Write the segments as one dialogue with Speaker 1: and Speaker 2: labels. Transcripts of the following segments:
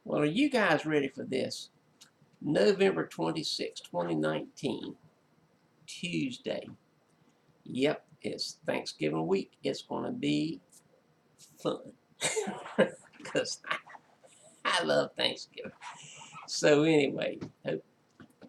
Speaker 1: Well, are you guys ready for this? November 26, 2019, Tuesday. Yep, it's Thanksgiving week. It's going to be fun because I love Thanksgiving. So, anyway, hope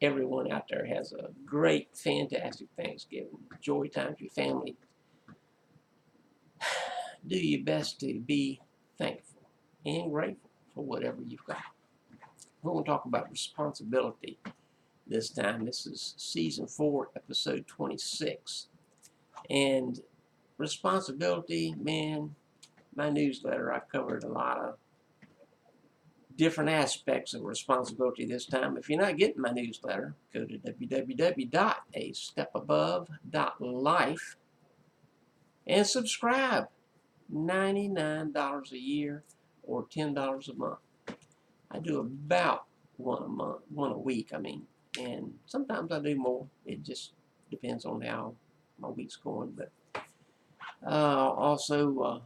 Speaker 1: everyone out there has a great, fantastic Thanksgiving. Enjoy time with your family. Do your best to be thankful and grateful for whatever you've got. We're going to talk about responsibility this time. This is season 4, episode 26. And responsibility, man, my newsletter, I covered a lot of different aspects of responsibility this time. If you're not getting my newsletter, go to www.astepabove.life and subscribe. $99 a year or $10 a month. I do about one a week, and sometimes I do more. It just depends on how my week's going. But also,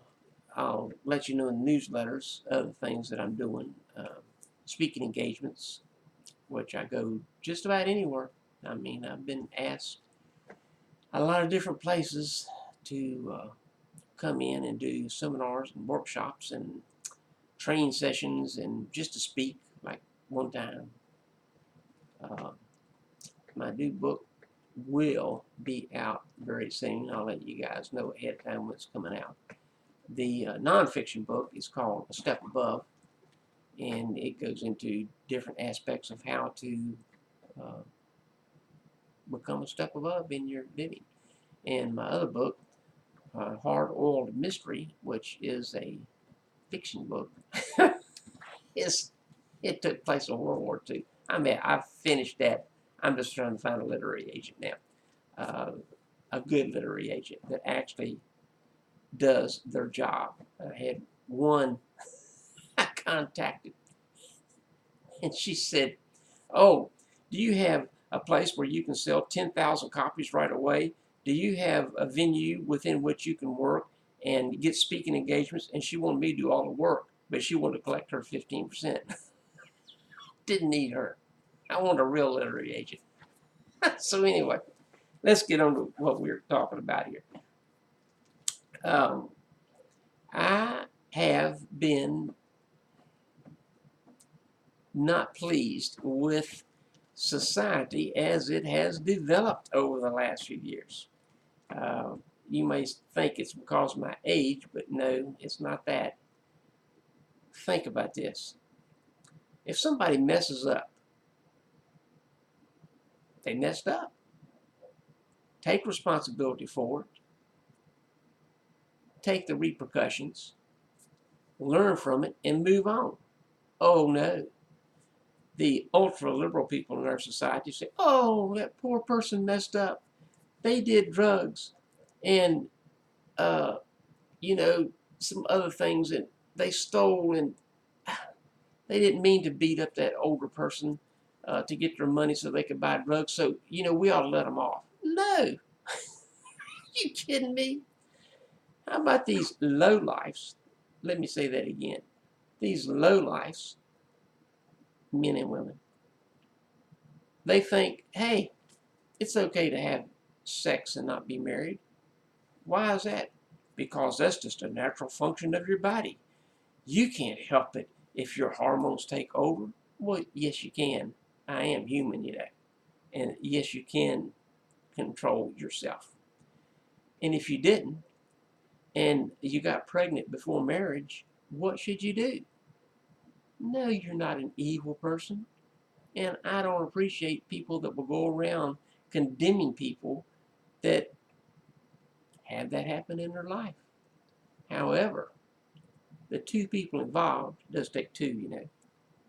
Speaker 1: I'll let you know in newsletters other things that I'm doing. Speaking engagements, which I go just about anywhere. I've been asked a lot of different places to come in and do seminars and workshops and training sessions and just to speak. Like one time, uh, my new book will be out very soon. I'll let you guys know ahead of time when it's coming out. The nonfiction book is called A Step Above, and it goes into different aspects of how to uh, become a step above in your living. And my other book, Hard Oiled Mystery, which is a fiction book, is it took place in World War II. I've finished that. I'm just trying to find a literary agent now, a good literary agent that actually does their job. I had one I contacted, and she said, "Oh, do you have a place where you can sell 10,000 copies right away? Do you have a venue within which you can work and get speaking engagements?" And she wanted me to do all the work, but she wanted to collect her 15%. Didn't need her. I want a real literary agent. So anyway, let's get on to what we're talking about here. Um, I have been not pleased with society as it has developed over the last few years. Uh, you may think it's because of my age, but no, it's not that. Think about this. If somebody messes up, they messed up. Take responsibility for it. Take the repercussions. Learn from it and move on. Oh no. The ultra liberal people in our society say, oh, that poor person messed up. They did drugs and, uh, some other things that they stole, and they didn't mean to beat up that older person to get their money so they could buy drugs. So, we ought to let them off. No. You kidding me? How about these low lifes? Let me say that again. These low lifes, men and women, they think, hey, it's okay to have sex and not be married. Why is that? Because that's just a natural function of your body. You can't help it if your hormones take over. Well, yes, you can. I am human, And yes, you can control yourself. And if you didn't, and you got pregnant before marriage, what should you do? No, you're not an evil person. And I don't appreciate people that will go around condemning people that have that happen in their life. However, the two people involved, it does take two,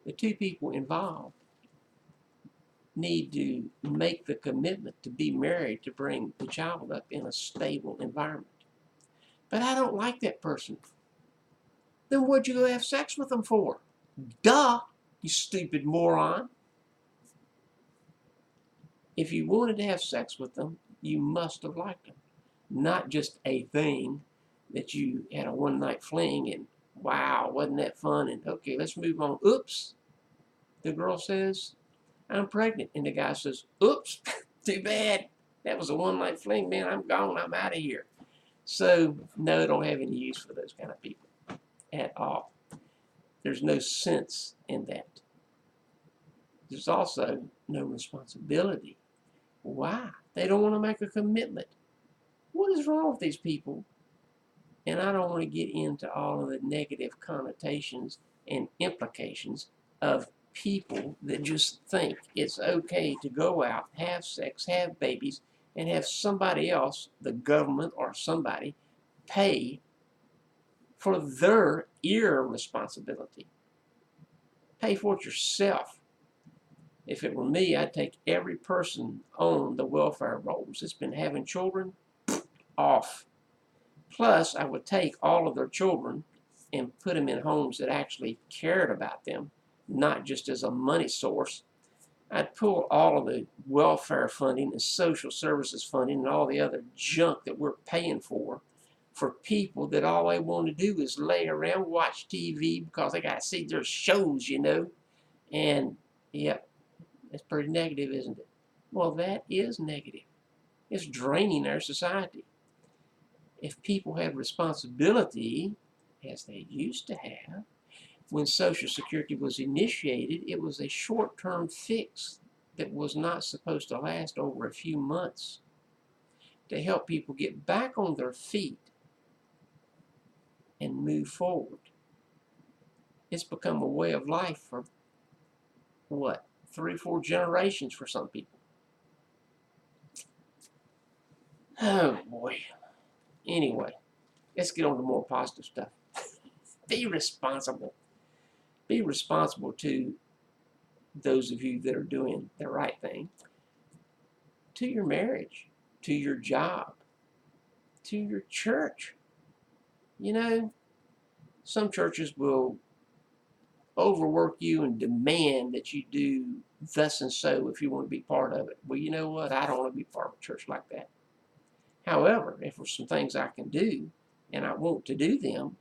Speaker 1: the two people involved need to make the commitment to be married to bring the child up in a stable environment. But I don't like that person. Then what'd you go have sex with them for? Duh, you stupid moron. If you wanted to have sex with them, you must have liked them. Not just a thing that you had a one night fling and Wow, wasn't that fun? And okay, let's move on. Oops, the girl says, I'm pregnant. And the guy says, oops, too bad. That was a one-night fling, man. I'm gone. I'm out of here. So, no, I don't have any use for those kind of people at all. There's no sense in that. There's also no responsibility. Why? They don't want to make a commitment. What is wrong with these people? And I don't want to get into all of the negative connotations and implications of people that just think it's okay to go out, have sex, have babies, and have somebody else, the government or somebody, pay for their irresponsibility. Pay for it yourself. If it were me, I'd take every person on the welfare rolls that's been having children off. Plus, I would take all of their children and put them in homes that actually cared about them, not just as a money source. I'd pull all of the welfare funding and social services funding and all the other junk that we're paying for people that all they want to do is lay around, watch TV because they got to see their shows, you know. And, yep, that's pretty negative, isn't it? Well, that is negative. It's draining our society. If people had responsibility, as they used to have, when Social Security was initiated, it was a short-term fix that was not supposed to last over a few months to help people get back on their feet and move forward. It's become a way of life for, what, 3 or 4 generations for some people. Oh, boy. Anyway, let's get on to more positive stuff. Be responsible. Be responsible to those of you that are doing the right thing, to your marriage, to your job, to your church. You know, some churches will overwork you and demand that you do thus and so if you want to be part of it. Well, you know what? I don't want to be part of a church like that. However, if there's some things I can do and I want to do them,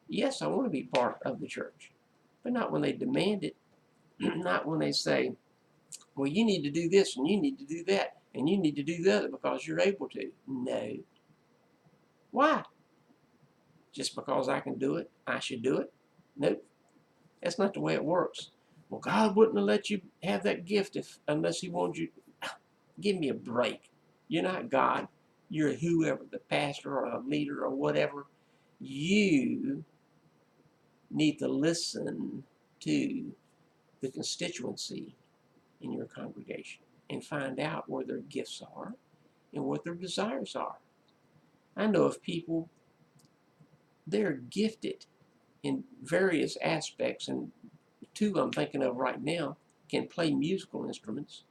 Speaker 1: yes, I want to be part of the church. But not when they demand it. Not when they say, well, you need to do this and you need to do that and you need to do the other because you're able to. No. Why? Just because I can do it, I should do it? Nope. That's not the way it works. Well, God wouldn't have let you have that gift unless He wanted you. Give me a break. You're not God. You're whoever, the pastor or a leader or whatever. You need to listen to the constituency in your congregation and find out where their gifts are and what their desires are. I know of people, they're gifted in various aspects, and 2 I'm thinking of right now can play musical instruments.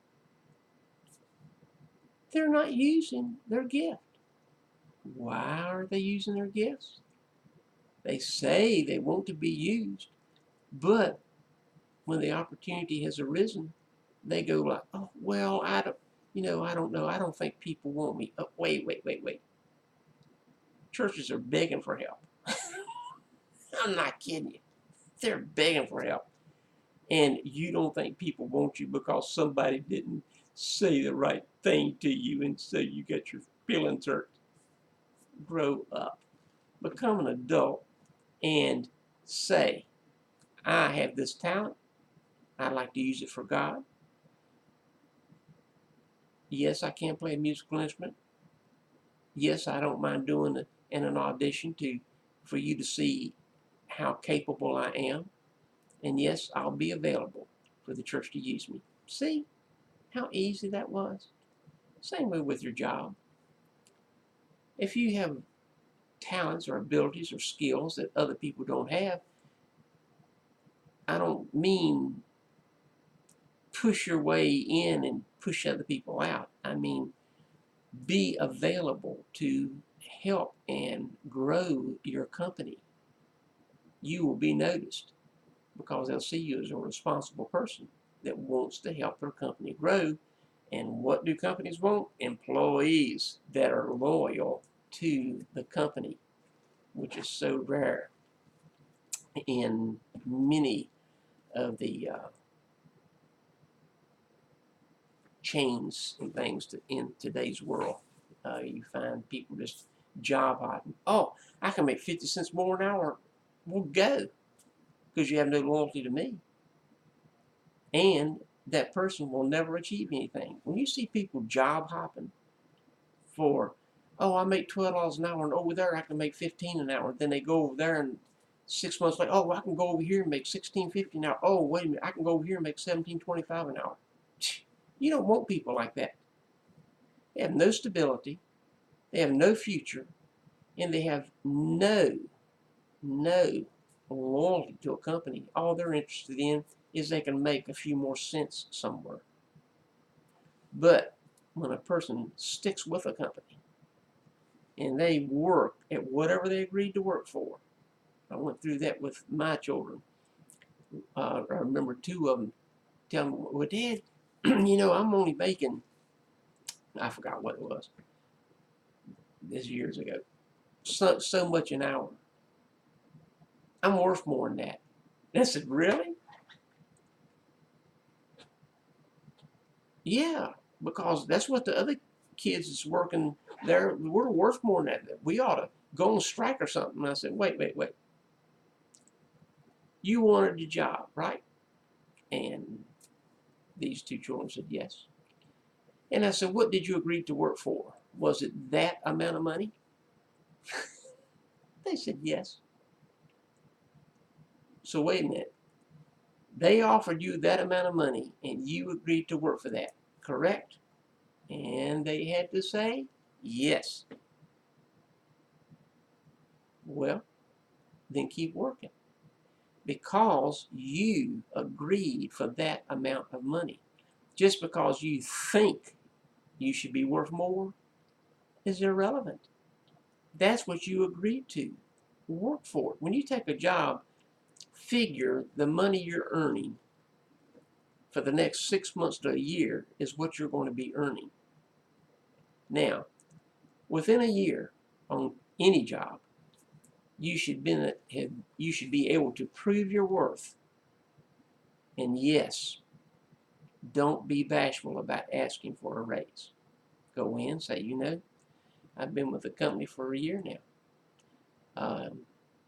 Speaker 1: They're not using their gift. Why are they using their gifts? They say they want to be used, but when the opportunity has arisen, they go like, oh, well, I don't know. I don't think people want me. Oh, wait. Churches are begging for help. I'm not kidding you. They're begging for help. And you don't think people want you because somebody didn't say the right thing to you, and so you get your feelings hurt. Grow up. Become an adult and say, I have this talent. I'd like to use it for God. Yes, I can play a musical instrument. Yes, I don't mind doing it in an audition for you to see how capable I am. And yes, I'll be available for the church to use me. See how easy that was? Same way with your job. If you have talents or abilities or skills that other people don't have, I don't mean push your way in and push other people out. I mean, be available to help and grow your company. You will be noticed because they'll see you as a responsible person that wants to help their company grow. And what do companies want? Employees that are loyal to the company, which is so rare. in many of the chains and things in today's world. You find people just job hopping. Oh, I can make 50 cents more an hour. Well, go, because you have no loyalty to me. And that person will never achieve anything. When you see people job hopping for, oh, I make $12 an hour, and over there I can make 15 an hour. Then they go over there, and 6 months later, oh, I can go over here and make 16.50 an hour. Oh, wait a minute, I can go over here and make 17.25 an hour. You don't want people like that. They have no stability, they have no future, and they have no loyalty to a company. All they're interested in is they can make a few more cents somewhere. But when a person sticks with a company and they work at whatever they agreed to work for, I went through that with my children. I remember two of them telling me, well, Dad, I'm only making, I forgot what it was, this years ago, so much an hour. I'm worth more than that. And I said, really? Yeah, because that's what the other kids is working there. We're worth more than that. We ought to go on strike or something. And I said, wait. You wanted the job, right? And these two children said, yes. And I said, what did you agree to work for? Was it that amount of money? They said, yes. So wait a minute. They offered you that amount of money and you agreed to work for that, correct? And they had to say, yes. Well, then keep working, because you agreed for that amount of money. Just because you think you should be worth more is irrelevant. That's what you agreed to. Work for it. When you take a job, figure the money you're earning for the next 6 months to a year is what you're going to be earning. Now, within a year on any job, you should be able to prove your worth. And yes, don't be bashful about asking for a raise. Go in, say, I've been with the company for a year now.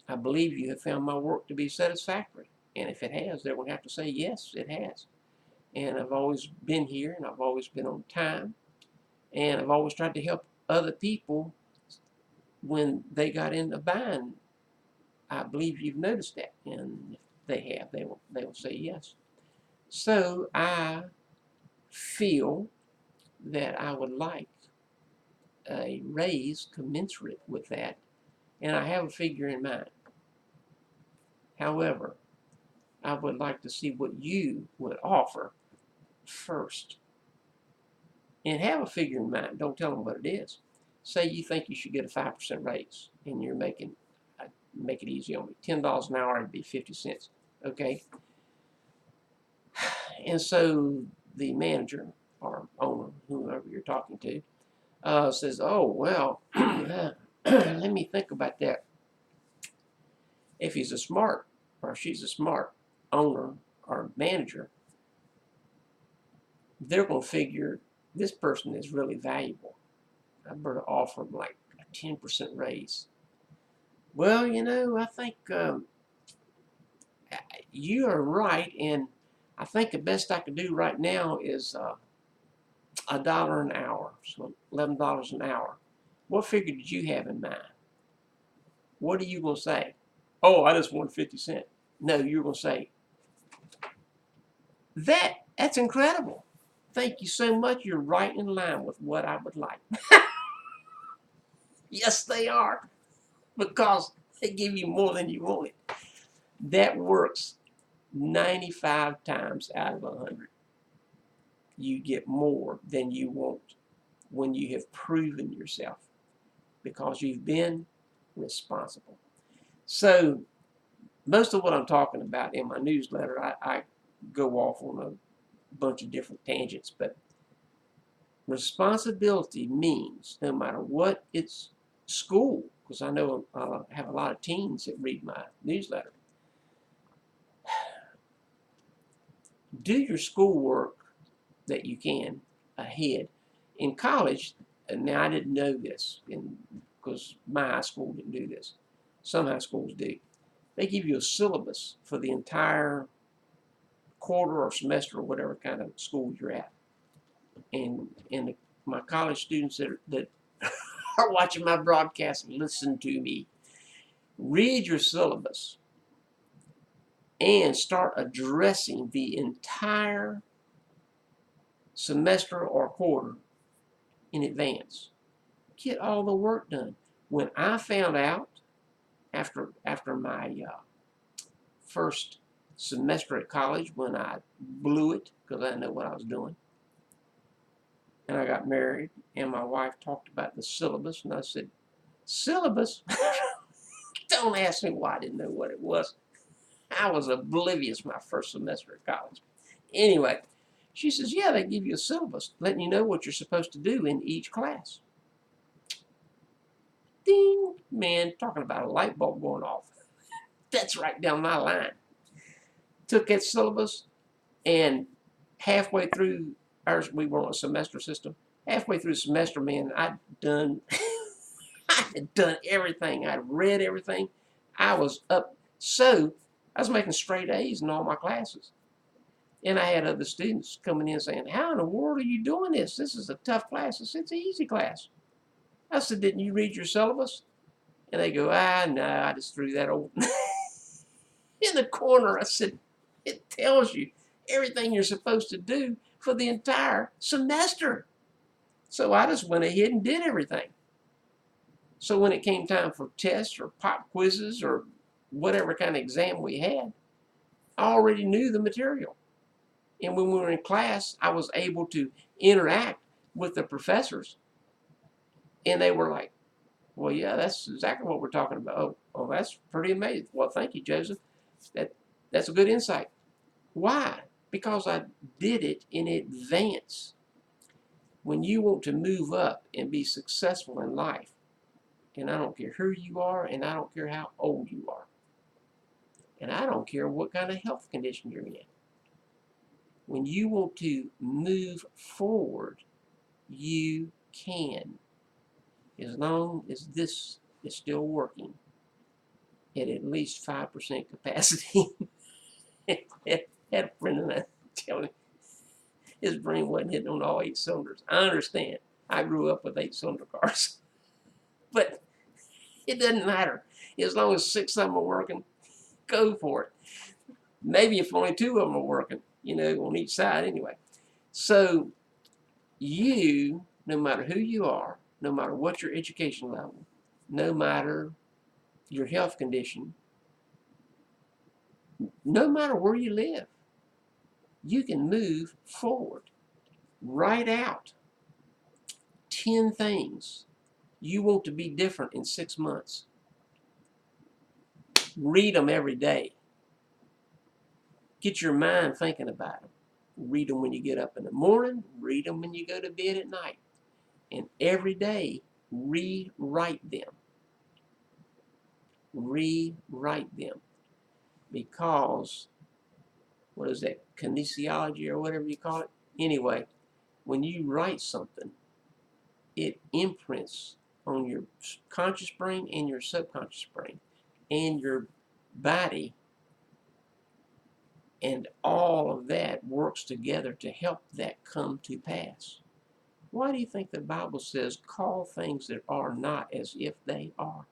Speaker 1: I believe you have found my work to be satisfactory. And if it has, they're going to have to say, yes, it has. And I've always been here, and I've always been on time, and I've always tried to help other people when they got in a bind. I believe you've noticed that, and if they have, they will say yes. So I feel that I would like a raise commensurate with that, and I have a figure in mind. However, I would like to see what you would offer first, and have a figure in mind. Don't tell them what it is. Say you think you should get a 5% raise, and you're making, make it easy on me, $10 an hour, it'd be 50 cents. Okay? And so the manager or owner, whoever you're talking to, says, oh, well, let me think about that. If he's a smart, or she's a smart owner or manager, they're going to figure this person is really valuable. I better offer them like a 10% raise. Well, I think you are right, and I think the best I can do right now is $1 an hour, so $11 an hour. What figure did you have in mind? What are you going to say? Oh, I just want 50 cents. No, you're going to say, that's incredible. Thank you so much. You're right in line with what I would like. Yes, they are, because they give you more than you wanted. That works 95 times out of 100. You get more than you want when you have proven yourself, because you've been responsible. So most of what I'm talking about in my newsletter, I go off on a bunch of different tangents, but responsibility means no matter what it's school, because I know I have a lot of teens that read my newsletter. do your schoolwork that you can ahead. In college, and now I didn't know this because my high school didn't do this. Some high schools do. They give you a syllabus for the entire quarter or semester or whatever kind of school you're at. And my college students that are watching my broadcast, listen to me. Read your syllabus and start addressing the entire semester or quarter in advance. Get all the work done. When I found out after my first semester at college, when I blew it because I didn't know what I was doing, and I got married, and my wife talked about the syllabus, and I said, syllabus? Don't ask me why I didn't know what it was. I was oblivious my first semester at college. Anyway, she says, yeah, they give you a syllabus, letting you know what you're supposed to do in each class. Ding, man, talking about a light bulb going off. That's right down my line. Took that syllabus, and halfway through ours, we were on a semester system. Halfway through the semester, man, I had done everything. I'd read everything. I was up. So I was making straight A's in all my classes. And I had other students coming in saying, how in the world are you doing this? This is a tough class. I said, it's an easy class. I said, didn't you read your syllabus? And they go, no, I just threw that old in the corner. I said, it tells you everything you're supposed to do for the entire semester. So I just went ahead and did everything. So when it came time for tests or pop quizzes or whatever kind of exam we had, I already knew the material. And when we were in class, I was able to interact with the professors. And they were like, well, yeah, that's exactly what we're talking about. Oh, that's pretty amazing. Well, thank you, Joseph. That's a good insight. Why? Because I did it in advance. When you want to move up and be successful in life, and I don't care who you are, and I don't care how old you are, and I don't care what kind of health condition you're in. When you want to move forward, you can, as long as this is still working at least 5% capacity. Had a friend of mine tell me his brain wasn't hitting on all 8 cylinders. I understand. I grew up with 8-cylinder cars. But it doesn't matter. As long as 6 of them are working, go for it. Maybe if only 2 of them are working, on each side anyway. So you, no matter who you are, no matter what your education level, no matter your health condition, no matter where you live, you can move forward. Write out 10 things you want to be different in 6 months. Read them every day. Get your mind thinking about them. Read them when you get up in the morning. Read them when you go to bed at night. And every day, rewrite them. Rewrite them. Because, what is that, kinesiology or whatever you call it? Anyway, when you write something, it imprints on your conscious brain and your subconscious brain and your body, and all of that works together to help that come to pass. Why do you think the Bible says, call things that are not as if they are?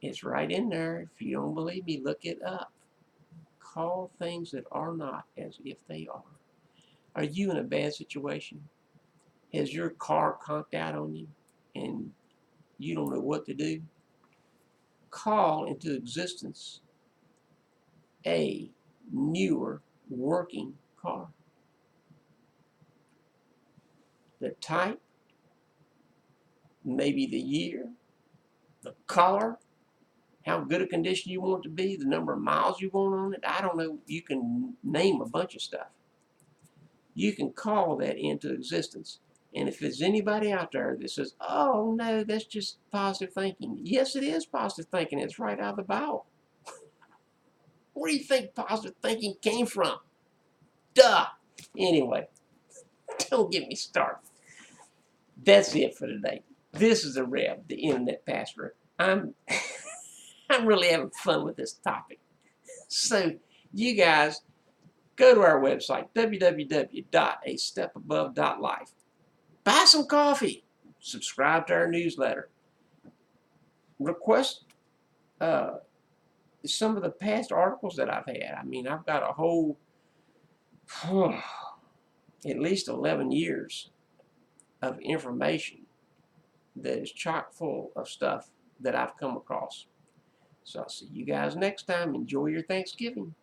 Speaker 1: It's right in there. If you don't believe me, look it up. Call things that are not as if they are. Are you in a bad situation? Has your car conked out on you and you don't know what to do? Call into existence a newer working car. The type, maybe the year, the color, how good a condition you want it to be, the number of miles you want on it. I don't know. You can name a bunch of stuff. You can call that into existence. And if there's anybody out there that says, oh, no, that's just positive thinking. Yes, it is positive thinking. It's right out of the Bible. Where do you think positive thinking came from? Duh. Anyway, don't get me started. That's it for today. This is the Rev, the Internet Pastor. I'm I'm really having fun with this topic. So you guys go to our website, www.astepabove.life. Buy some coffee. Subscribe to our newsletter. Request uh, some of the past articles that I've had. I mean, I've got a whole, at least 11 years of information that is chock full of stuff that I've come across. So I'll see you guys next time. Enjoy your Thanksgiving.